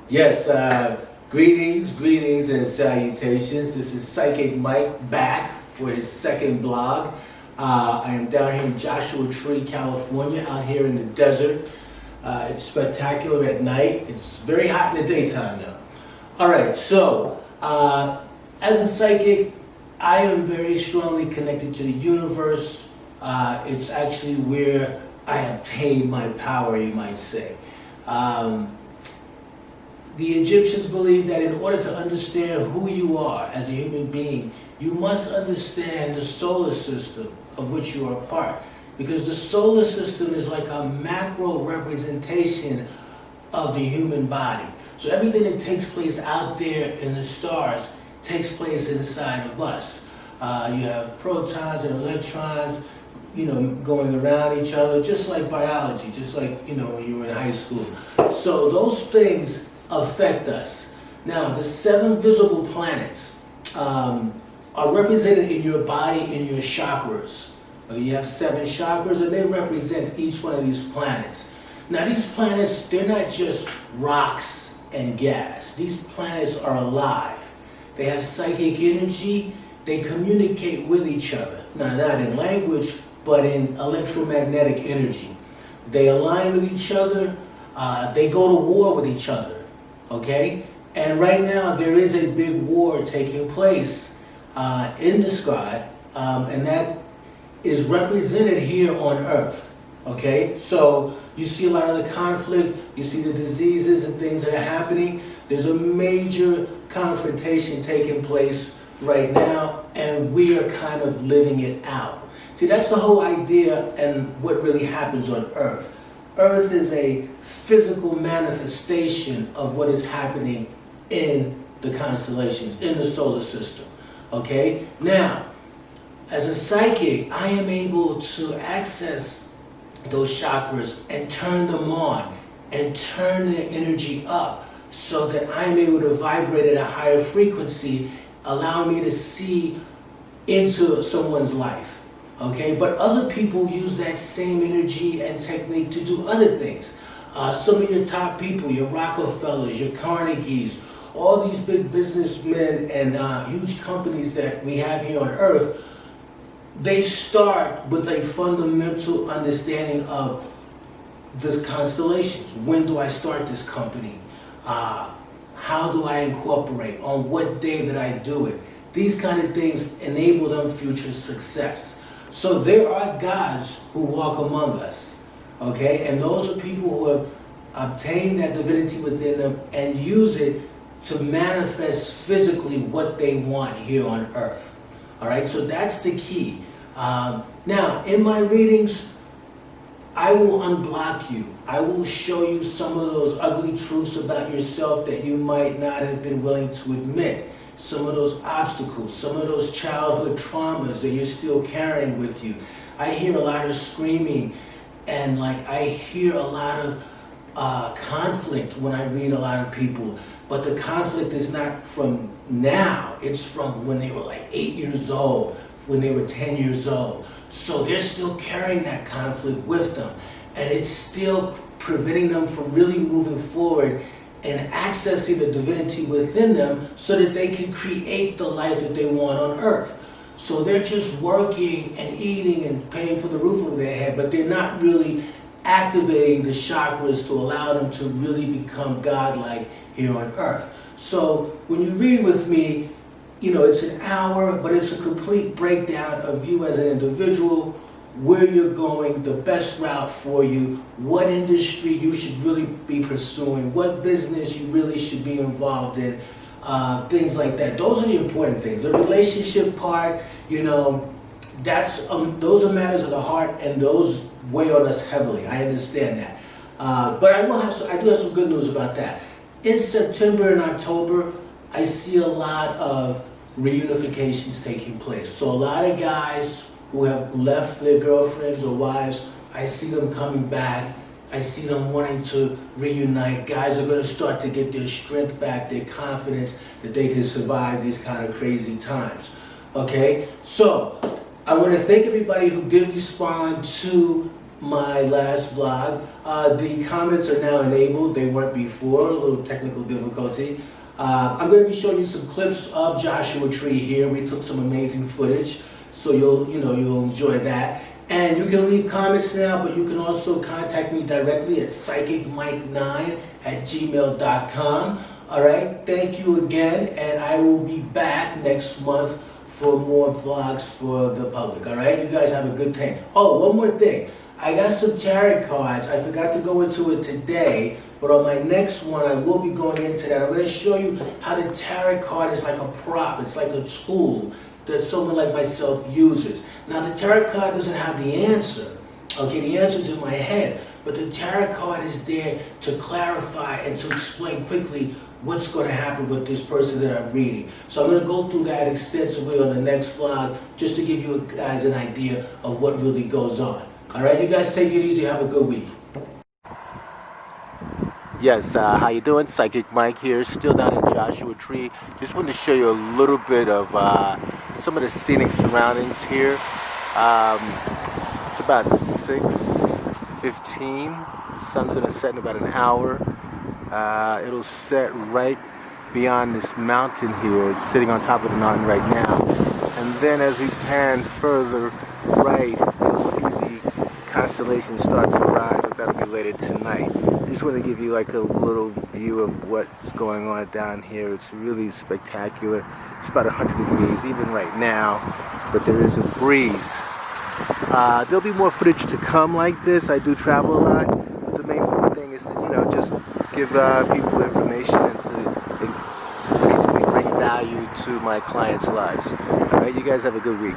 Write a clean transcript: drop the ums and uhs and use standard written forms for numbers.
Yes, greetings and salutations. This is Psychic Mike back for his second blog. I am down here in Joshua Tree, California, out here in the desert. It's spectacular at night. It's very hot in the daytime though. All right, so as a psychic, I am very strongly connected to the universe. It's actually where I obtain my power, you might say. The Egyptians believed that in order to understand who you are as a human being, you must understand the solar system of which you are a part. Because the solar system is like a macro representation of the human body. So everything that takes place out there in the stars takes place inside of us. You have protons and electrons, going around each other, just like biology, just like, when you were in high school. So those things affect us. Now, the 7 visible planets are represented in your body in your chakras. Okay, you have 7 chakras and they represent each one of these planets. Now, these planets, they're not just rocks and gas. These planets are alive. They have psychic energy. They communicate with each other. Now, not in language, but in electromagnetic energy. They align with each other. They go to war with each other. Okay? And right now there is a big war taking place in the sky, and that is represented here on Earth. Okay? So you see a lot of the conflict, you see the diseases and things that are happening. There's a major confrontation taking place right now, and we are kind of living it out. See, that's the whole idea and what really happens on Earth. Earth is a physical manifestation of what is happening in the constellations, in the solar system. Okay? Now, as a psychic, I am able to access those chakras and turn them on and turn the energy up so that I'm able to vibrate at a higher frequency, allowing me to see into someone's life. Okay, but other people use that same energy and technique to do other things. Some of your top people, your Rockefellers, your Carnegies, all these big businessmen and huge companies that we have here on Earth, they start with a fundamental understanding of the constellations. When do I start this company? How do I incorporate? On what day that I do it? These kind of things enable them future success. So there are gods who walk among us, okay? And those are people who have obtained that divinity within them and use it to manifest physically what they want here on Earth, all right? So that's the key. Now, in my readings, I will unblock you. I will show you some of those ugly truths about yourself that you might not have been willing to admit. Some of those obstacles, some of those childhood traumas that you're still carrying with you. I hear a lot of screaming and I hear a lot of conflict when I read a lot of people. But the conflict is not from now. It's from when they were 8 years old, when they were 10 years old. So they're still carrying that conflict with them. And it's still preventing them from really moving forward and accessing the divinity within them so that they can create the life that they want on Earth. So they're just working and eating and paying for the roof over their head, but they're not really activating the chakras to allow them to really become godlike here on Earth. So when you read with me, it's an hour, but it's a complete breakdown of you as an individual, where you're going, the best route for you, what industry you should really be pursuing, what business you really should be involved in, things like that. Those are the important things. The relationship part, those are matters of the heart, and those weigh on us heavily. I understand that. But I do have some good news about that. In September and October, I see a lot of reunifications taking place. So a lot of guys who have left their girlfriends or wives, I see them coming back. I see them wanting to reunite. Guys are going to start to get their strength back, their confidence that they can survive these kind of crazy times. Okay? So, I want to thank everybody who did respond to my last vlog. The comments are now enabled. They weren't before, a little technical difficulty. I'm going to be showing you some clips of Joshua Tree here. We took some amazing footage, so you'll enjoy that. And you can leave comments now, but you can also contact me directly at PsychicMike9@gmail.com. All right, thank you again, and I will be back next month for more vlogs for the public. All right, you guys have a good time. Oh, one more thing. I got some tarot cards. I forgot to go into it today, but on my next one, I will be going into that. I'm going to show you how the tarot card is like a prop. It's like a tool that someone like myself uses. Now, the tarot card doesn't have the answer. Okay, the answer's in my head, but the tarot card is there to clarify and to explain quickly what's going to happen with this person that I'm reading. So I'm going to go through that extensively on the next vlog, just to give you guys an idea of what really goes on. All right, you guys take it easy. Have a good week. Yes, how you doing? Psychic Mike here, still down in Joshua Tree. Just wanted to show you a little bit of some of the scenic surroundings here. It's about 6:15. The sun's going to set in about an hour. It'll set right beyond this mountain here. It's sitting on top of the mountain right now. And then as we pan further right, you'll see the constellations start to rise, but that'll be later tonight. I just want to give you like a little view of what's going on down here. It's really spectacular. It's about 100 degrees even right now, but there is a breeze. There'll be more footage to come like this. I do travel a lot. But the main thing is to, just give people information and to basically bring value to my clients' lives. All right, you guys have a good week.